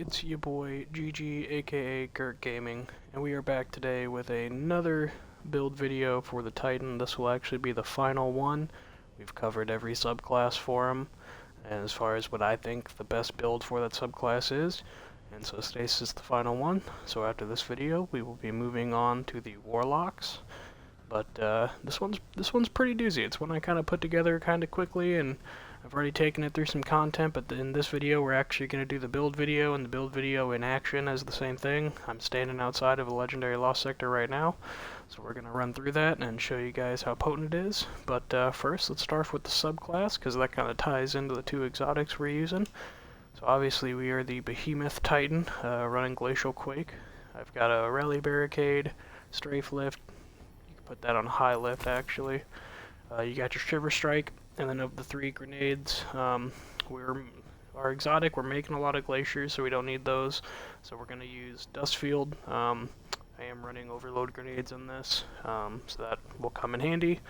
It's your boy GG, aka Gert Gaming, and we are back today with another build video for the Titan. This will actually be the final one. We've covered every subclass for him, and as far as what I think the best build for that subclass is, and so Stasis is the final one. So after this video, we will be moving on to the Warlocks. But this one's pretty doozy. It's one I kind of put together kind of quickly, and I've already taken it through some content, but in this video we're actually going to do the build video, and the build video in action is the same thing. I'm standing outside of a legendary lost sector right now, so we're going to run through that and show you guys how potent it is. But first, let's start with the subclass, because that kind of ties into the two exotics we're using. So obviously we are the Behemoth Titan, running Glacial Quake. I've got a Rally Barricade, Strafe Lift. You can put that on High Lift actually. You got your Shiver Strike, and then of the 3 grenades, our exotic, we're making a lot of glaciers, so we don't need those. So we're going to use Dust Field. I am running overload grenades in this, so that will come in handy.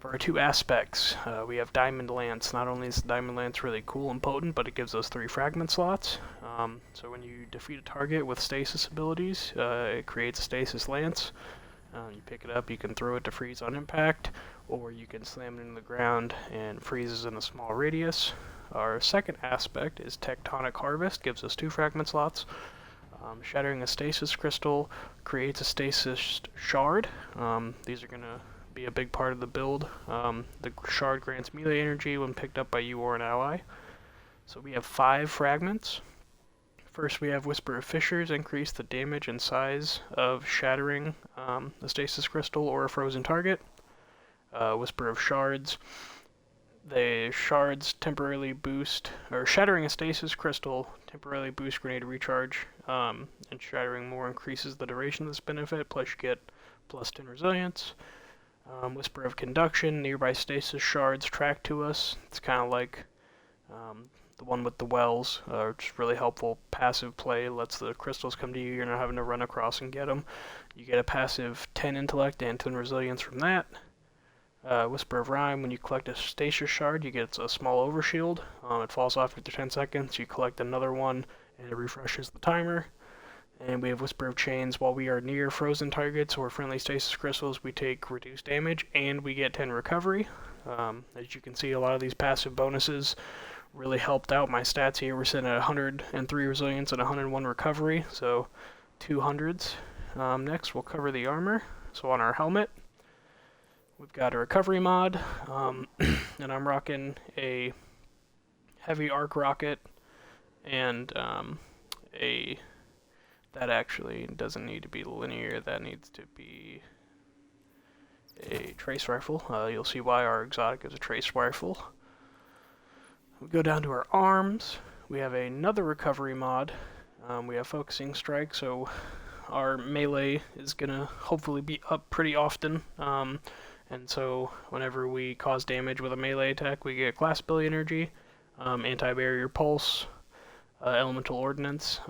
For our 2 aspects, we have Diamond Lance. Not only is Diamond Lance really cool and potent, but it gives us 3 fragment slots. So when you defeat a target with stasis abilities, it creates a Stasis Lance. You pick it up, you can throw it to freeze on impact, or you can slam it into the ground and freezes in a small radius. Our second aspect is Tectonic Harvest, gives us 2 fragment slots. Shattering a Stasis Crystal creates a Stasis Shard. These are going to be a big part of the build. The Shard grants melee energy when picked up by you or an ally. So we have 5 fragments. First, we have Whisper of Fissures, increase the damage and size of shattering a Stasis Crystal or a frozen target. Whisper of Shards. The shards temporarily boost, or shattering a Stasis Crystal temporarily boosts grenade recharge, and shattering more increases the duration of this benefit, plus you get plus 10 resilience. Whisper of Conduction, nearby Stasis Shards track to us. It's kind of like the one with the wells, which is really helpful. Passive play lets the crystals come to you. You're not having to run across and get them. You get a passive 10 intellect and 10 resilience from that. Whisper of Rhyme, when you collect a Stasis Shard, you get a small overshield. It falls off after 10 seconds. You collect another one, and it refreshes the timer. And we have Whisper of Chains. While we are near frozen targets or friendly Stasis Crystals, we take reduced damage, and we get 10 recovery. As you can see, a lot of these passive bonuses really helped out my stats here. We're sitting at 103 resilience and 101 recovery, so 200s. Next, we'll cover the armor. So on our helmet, we've got a recovery mod, and I'm rocking a heavy arc rocket, and that actually doesn't need to be linear. That needs to be a trace rifle. You'll see why our exotic is a trace rifle. We go down to our arms. We have another recovery mod. We have Focusing Strike, so our melee is going to hopefully be up pretty often. And so whenever we cause damage with a melee attack, we get Class Ability Energy, Anti-Barrier Pulse, Elemental Ordnance.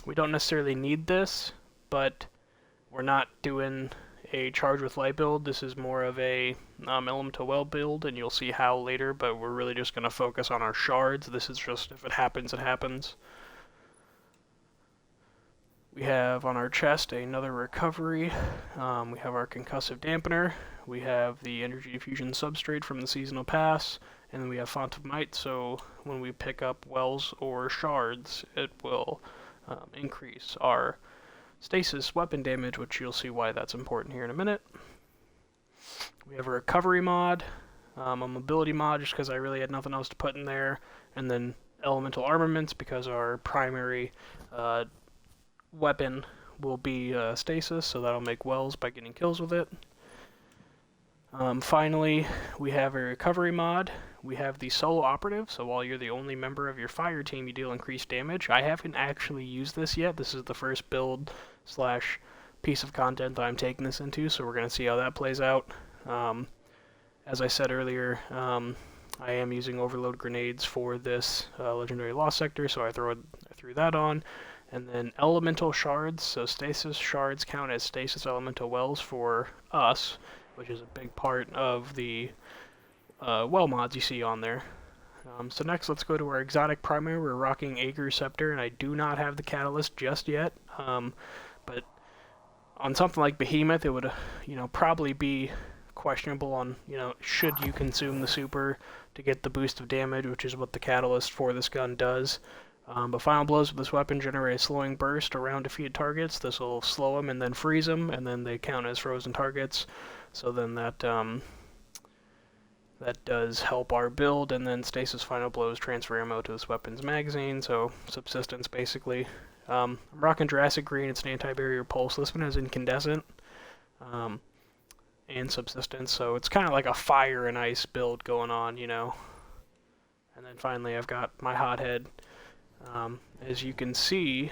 We don't necessarily need this, but we're not doing a Charge with Light build. This is more of a Elemental Well build, and you'll see how later, but we're really just going to focus on our shards. This is just, if it happens, it happens. We have on our chest another recovery. We have our Concussive Dampener. We have the Energy Diffusion Substrate from the Seasonal Pass, and then we have Font of Might, so when we pick up wells or shards, it will increase our Stasis weapon damage, which you'll see why that's important here in a minute. We have a recovery mod, a mobility mod just because I really had nothing else to put in there, and then elemental armaments because our primary weapon will be Stasis, so that'll make wells by getting kills with it. Finally, we have a recovery mod. We have the Solo Operative, so while you're the only member of your fire team, you deal increased damage. I haven't actually used this yet. This is the first build / piece of content that I'm taking this into, so we're going to see how that plays out. As I said earlier, I am using overload grenades for this legendary lost sector, so I threw that on. And then elemental shards, so Stasis Shards count as Stasis Elemental Wells for us, which is a big part of the well mods you see on there. So next, let's go to our exotic primary. We're rocking Aegir Scepter, and I do not have the catalyst just yet. But on something like Behemoth, it would, probably be questionable on, should you consume the super to get the boost of damage, which is what the catalyst for this gun does. But final blows with this weapon generate a slowing burst around defeated targets. This will slow them and then freeze them, and then they count as frozen targets. So then that does help our build, and then Stasis final blows transfer ammo to this weapon's magazine, so subsistence basically. I'm rocking Jurassic Green. It's an anti-barrier pulse. This one has incandescent and subsistence, so it's kind of like a fire and ice build going on, And then finally I've got my hothead. As you can see,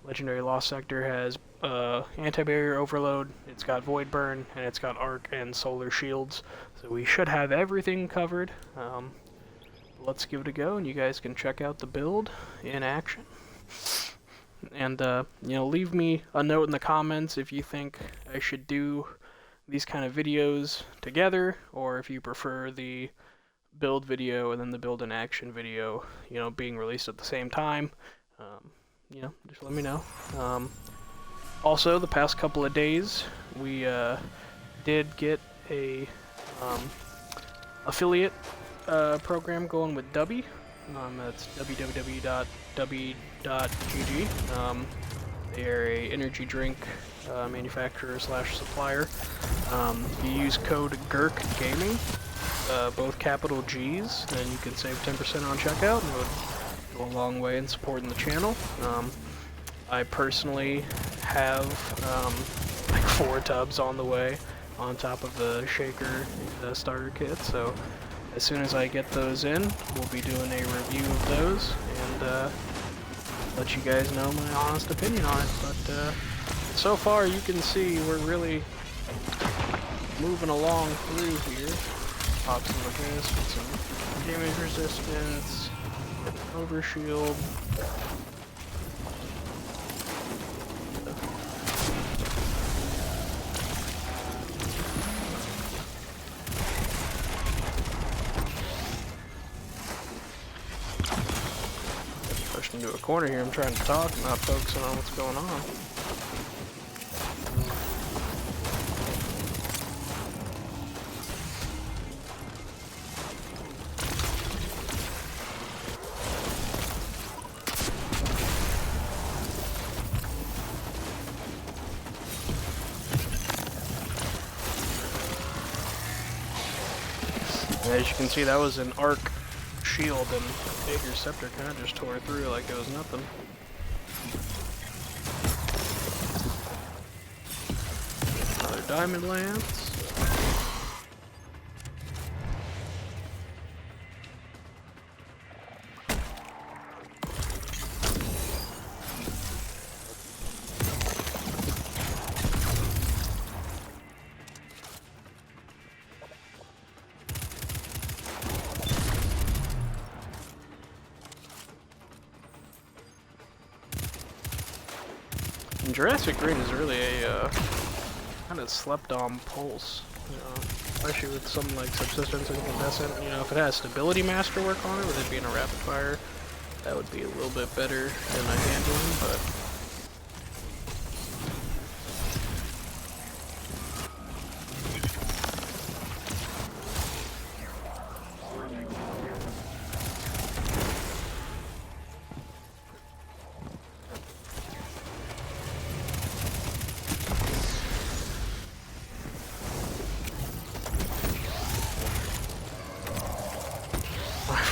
Legendary Lost Sector has anti-barrier overload, it's got void burn, and it's got arc and solar shields, so we should have everything covered. Let's give it a go, and you guys can check out the build in action. And leave me a note in the comments if you think I should do these kind of videos together, or if you prefer the build video and then the build in action video, being released at the same time. Just let me know. Also, the past couple of days, we did get a affiliate program going with Dubby. That's www.dubby.gg. They are a energy drink manufacturer / supplier. If you use code GURKGaming, both capital G's, then you can save 10% on checkout, and it would go a long way in supporting the channel. I personally have like 4 tubs on the way, on top of the shaker and the starter kit, so as soon as I get those in, we'll be doing a review of those, and let you guys know my honest opinion on it. But so far, you can see we're really moving along through here. Pop some of this, get some damage resistance, get an overshield. Pushed into a corner here. I'm trying to talk and not focusing on what's going on. As you can see, that was an arc shield, and Aegir Scepter kind of just tore through like it was nothing. Another diamond lance. And Jurassic Green is really a kind of slept-on pulse, especially with something like Subsistence and Incandescent. If it has Stability Masterwork on it, with it being a rapid fire, that would be a little bit better in the handling, but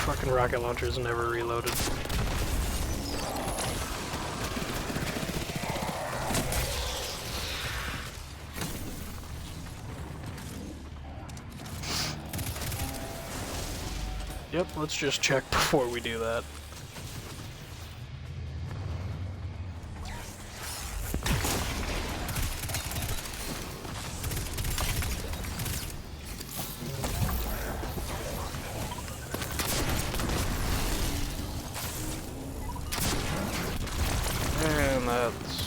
fucking rocket launchers never reloaded. Yep, let's just check before we do that. And that's...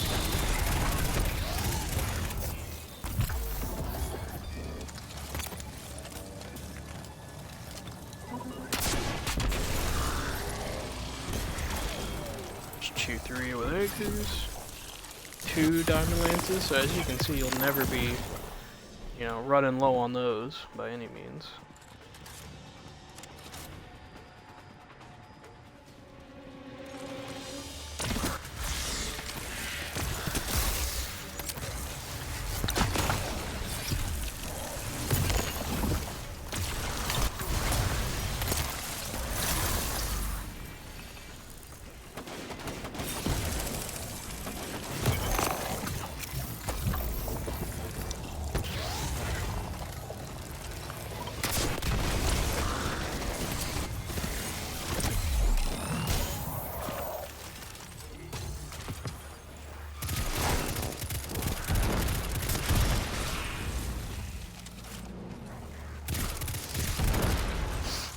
issue 3 with Acres. 2 Diamond Lances, so as you can see, you'll never be, you know, running low on those by any means.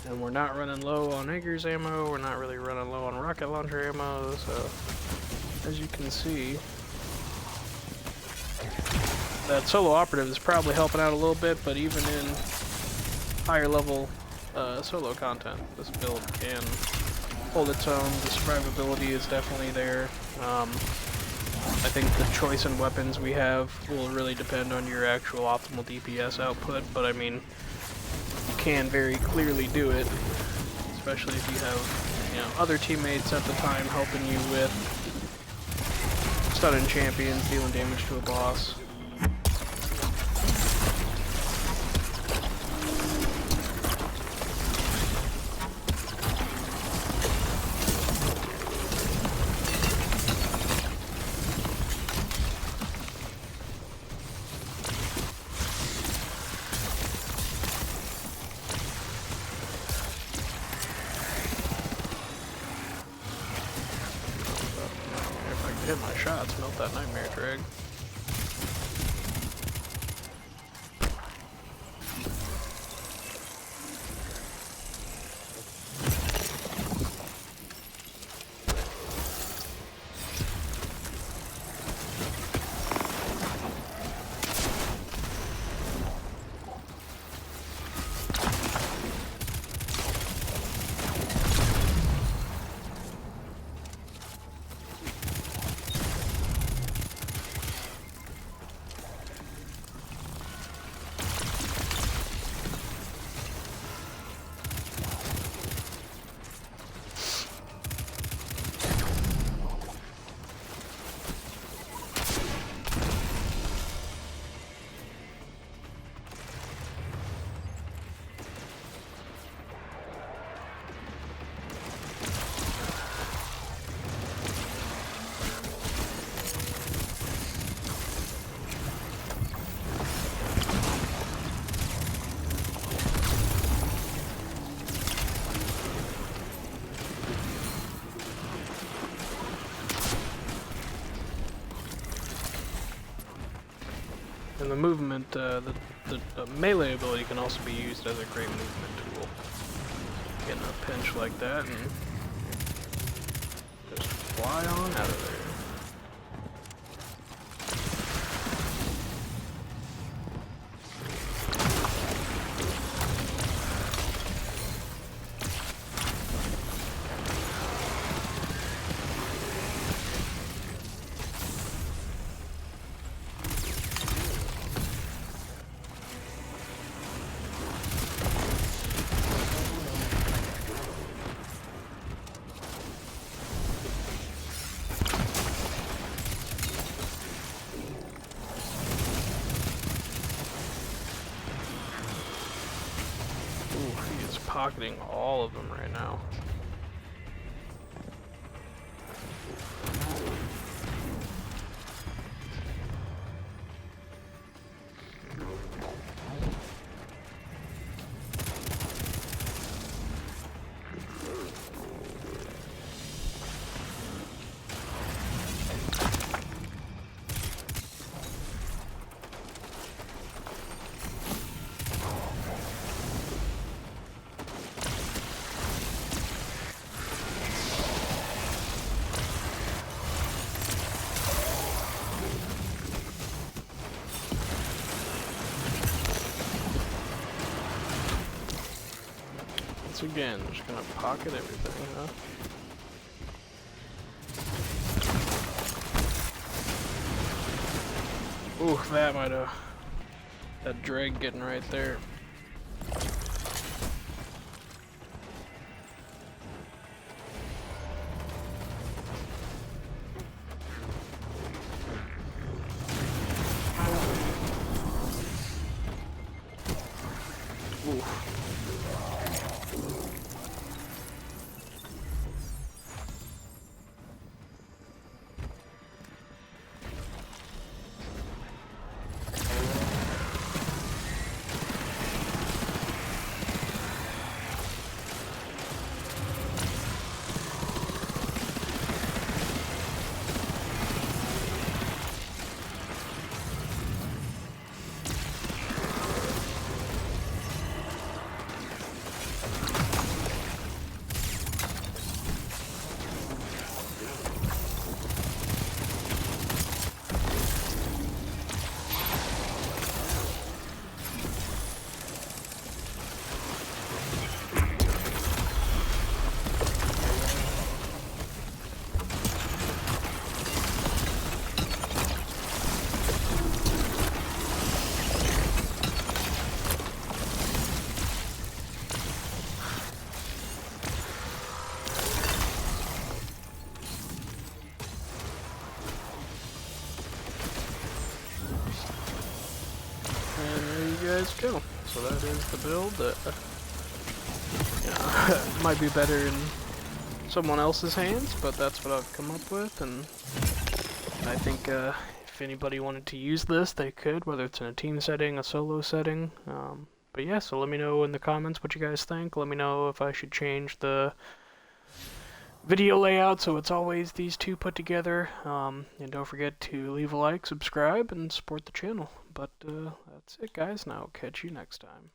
And we're not running low on Acres ammo, we're not really running low on rocket launcher ammo, so as you can see, that solo operative is probably helping out a little bit, but even in higher level solo content, this build can hold its own. The survivability is definitely there. I think the choice in weapons we have will really depend on your actual optimal DPS output, but I mean, you can very clearly do it, especially if you have, you know, other teammates at the time helping you with stunning champions, dealing damage to a boss. Hit my shots, melt that nightmare drag. And the movement, the melee ability can also be used as a great movement tool. Get in a pinch like that and just fly on out of there. Pocketing all of them right now. Again, just gonna pocket everything, huh? Ooh, that might have... That drag getting right there. Ooh. And there you guys go. So that is the build that might be better in someone else's hands, but that's what I've come up with, and I think if anybody wanted to use this, they could, whether it's in a team setting, a solo setting. But yeah, so let me know in the comments what you guys think. Let me know if I should change the video layout so it's always these two put together. And don't forget to leave a like, subscribe, and support the channel. But that's it, guys, and I'll catch you next time.